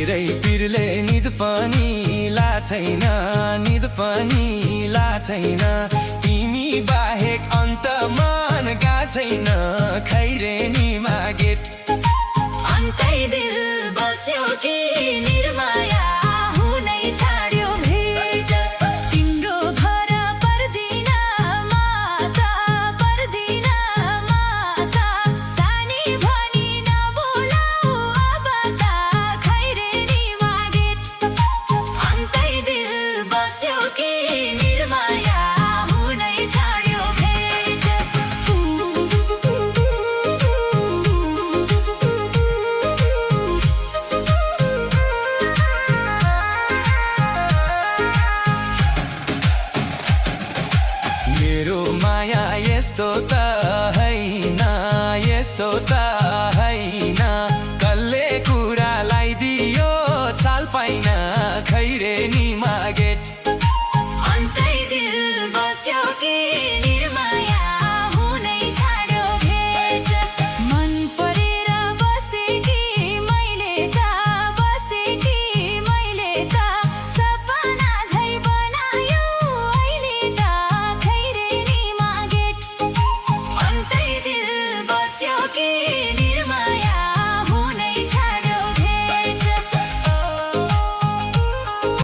तेरै पिरले निद पनि लाछैन, निद पनि लाछैन। तिमी बाहेक अन्त मनका छैन, खैरेनीमा गेट। अन्तै दिल बस्यो कि निर्माया हुनै छाड्यो भेट। तिम्रो घर पर्दिन माता, पर्दिन माता। सानी भनी नबोलाऊ अब त खैरेनीमा गेट। अन्तै दिल बस्यो कि निर्माया हुनै छाड्यो भेट। मेरो माया यस्तो